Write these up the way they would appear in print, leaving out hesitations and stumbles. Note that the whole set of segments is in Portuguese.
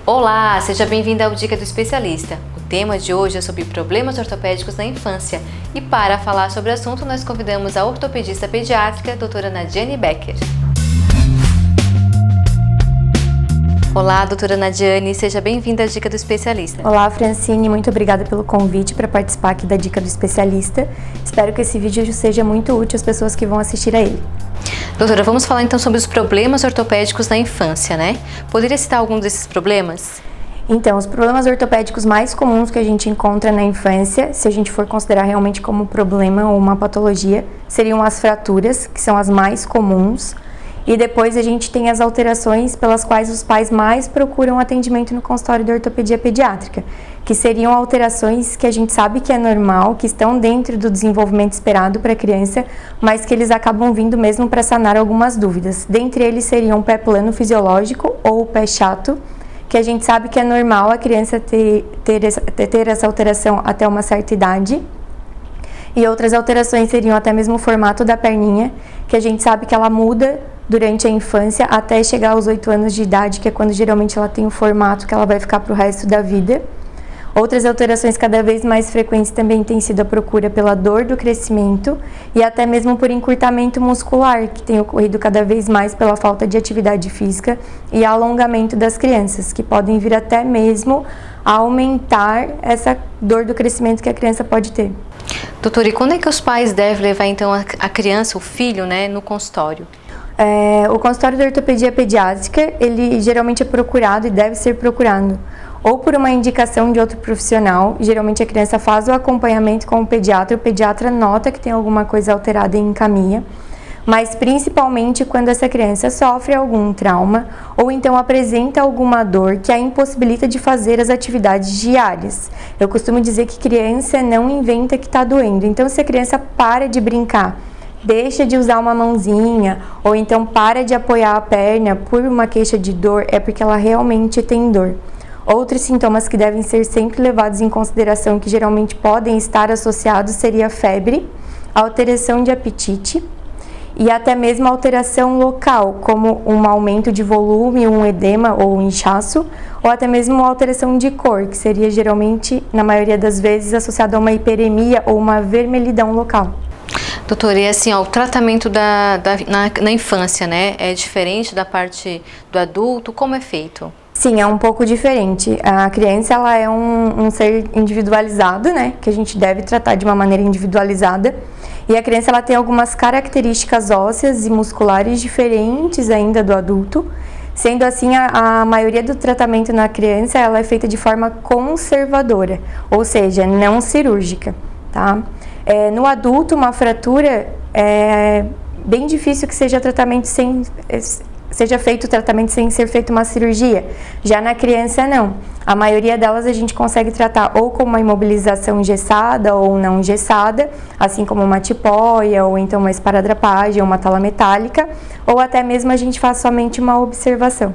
Olá, seja bem-vinda ao Dica do Especialista. O tema de hoje é sobre problemas ortopédicos na infância. E para falar sobre o assunto, nós convidamos a ortopedista pediátrica, doutora Nadiane Becker. Olá, doutora Nadiane, seja bem-vinda à Dica do Especialista. Olá, Francine, muito obrigada pelo convite para participar aqui da Dica do Especialista. Espero que esse vídeo seja muito útil às pessoas que vão assistir a ele. Doutora, vamos falar então sobre os problemas ortopédicos na infância, né? Poderia citar algum desses problemas? Então, os problemas ortopédicos mais comuns que a gente encontra na infância, se a gente for considerar realmente como problema ou uma patologia, seriam as fraturas, que são as mais comuns. E depois a gente tem as alterações pelas quais os pais mais procuram atendimento no consultório de ortopedia pediátrica, que seriam alterações que a gente sabe que é normal, que estão dentro do desenvolvimento esperado para a criança, mas que eles acabam vindo mesmo para sanar algumas dúvidas. Dentre eles seriam o pé plano fisiológico ou o pé chato, que a gente sabe que é normal a criança ter essa alteração até uma certa idade. E outras alterações seriam até mesmo o formato da perninha, que a gente sabe que ela muda durante a infância até chegar aos 8 anos de idade, que é quando geralmente ela tem o formato que ela vai ficar para o resto da vida. Outras alterações cada vez mais frequentes também tem sido a procura pela dor do crescimento e até mesmo por encurtamento muscular, que tem ocorrido cada vez mais pela falta de atividade física e alongamento das crianças, que podem vir até mesmo a aumentar essa dor do crescimento que a criança pode ter. Doutora, e quando é que os pais devem levar então a criança, o filho, né, no consultório? O consultório de ortopedia pediátrica, ele geralmente é procurado e deve ser procurado ou por uma indicação de outro profissional. Geralmente a criança faz o acompanhamento com o pediatra nota que tem alguma coisa alterada e encaminha, mas principalmente quando essa criança sofre algum trauma ou então apresenta alguma dor que a impossibilita de fazer as atividades diárias. Eu costumo dizer que criança não inventa que está doendo, então se a criança para de brincar, deixa de usar uma mãozinha ou então para de apoiar a perna por uma queixa de dor, é porque ela realmente tem dor. Outros sintomas que devem ser sempre levados em consideração, que geralmente podem estar associados, seria febre, alteração de apetite e até mesmo alteração local, como um aumento de volume, um edema ou um inchaço, ou até mesmo uma alteração de cor, que seria geralmente, na maioria das vezes, associada a uma hiperemia ou uma vermelhidão local. Doutora, e assim, o tratamento na infância, né, é diferente da parte do adulto? Como é feito? Sim, é um pouco diferente. A criança, ela é um ser individualizado, né, que a gente deve tratar de uma maneira individualizada. E a criança, ela tem algumas características ósseas e musculares diferentes ainda do adulto. Sendo assim, a maioria do tratamento na criança, ela é feita de forma conservadora, ou seja, não cirúrgica, tá? No adulto, uma fratura é bem difícil que seja feito o tratamento sem ser feita uma cirurgia. Já na criança, não. A maioria delas a gente consegue tratar ou com uma imobilização engessada ou não engessada, assim como uma tipóia, ou então uma esparadrapagem, uma tala metálica, ou até mesmo a gente faz somente uma observação.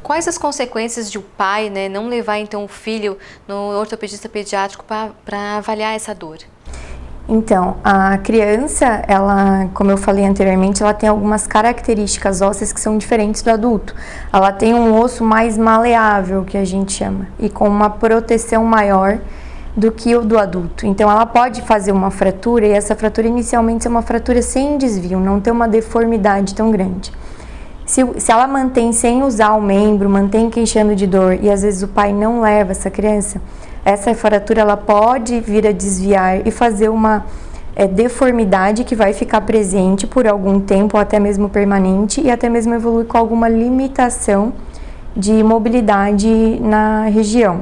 Quais as consequências de o pai, né, não levar então o filho no ortopedista pediátrico para avaliar essa dor? Então, a criança, ela, como eu falei anteriormente, ela tem algumas características ósseas que são diferentes do adulto. Ela tem um osso mais maleável, que a gente chama, e com uma proteção maior do que o do adulto. Então, ela pode fazer uma fratura, e essa fratura inicialmente é uma fratura sem desvio, não tem uma deformidade tão grande. Se ela mantém sem usar o membro, mantém queixando de dor, e às vezes o pai não leva essa criança, essa fratura ela pode vir a desviar e fazer uma deformidade que vai ficar presente por algum tempo, ou até mesmo permanente, e até mesmo evoluir com alguma limitação de mobilidade na região.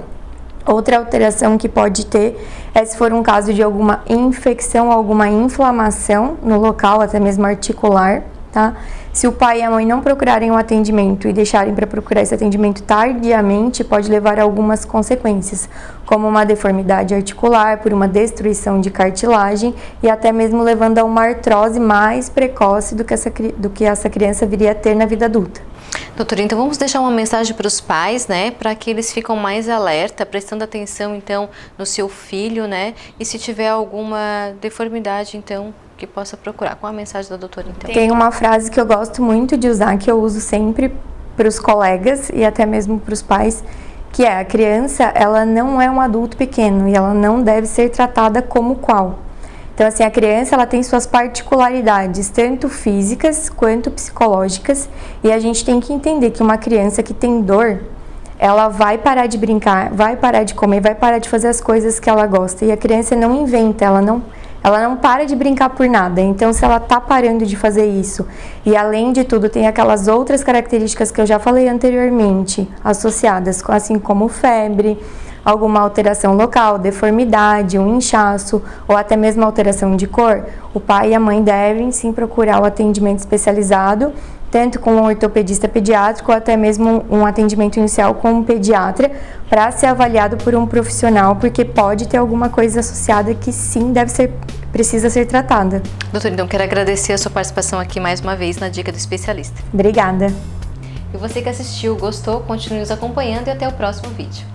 Outra alteração que pode ter é se for um caso de alguma infecção, alguma inflamação no local, até mesmo articular, tá? Se o pai e a mãe não procurarem um atendimento e deixarem para procurar esse atendimento tardiamente, pode levar a algumas consequências, como uma deformidade articular, por uma destruição de cartilagem e até mesmo levando a uma artrose mais precoce do que essa criança viria a ter na vida adulta. Doutora, então vamos deixar uma mensagem para os pais, né, para que eles ficam mais alerta, prestando atenção então no seu filho, né, e se tiver alguma deformidade, então, que possa procurar. Qual a mensagem da doutora, então? Tem uma frase que eu gosto muito de usar, que eu uso sempre para os colegas e até mesmo para os pais, que é a criança, ela não é um adulto pequeno e ela não deve ser tratada como qual. Então, assim, a criança, ela tem suas particularidades, tanto físicas quanto psicológicas, e a gente tem que entender que uma criança que tem dor, ela vai parar de brincar, vai parar de comer, vai parar de fazer as coisas que ela gosta. E a criança não inventa, ela não para de brincar por nada. Então, se ela tá parando de fazer isso, e além de tudo tem aquelas outras características que eu já falei anteriormente, associadas, assim como febre, alguma alteração local, deformidade, um inchaço ou até mesmo alteração de cor, o pai e a mãe devem sim procurar o atendimento especializado, tanto com um ortopedista pediátrico ou até mesmo um atendimento inicial com um pediatra, para ser avaliado por um profissional, porque pode ter alguma coisa associada que sim precisa ser tratada. Doutor, então quero agradecer a sua participação aqui mais uma vez na Dica do Especialista. Obrigada. E você que assistiu, gostou, continue nos acompanhando e até o próximo vídeo.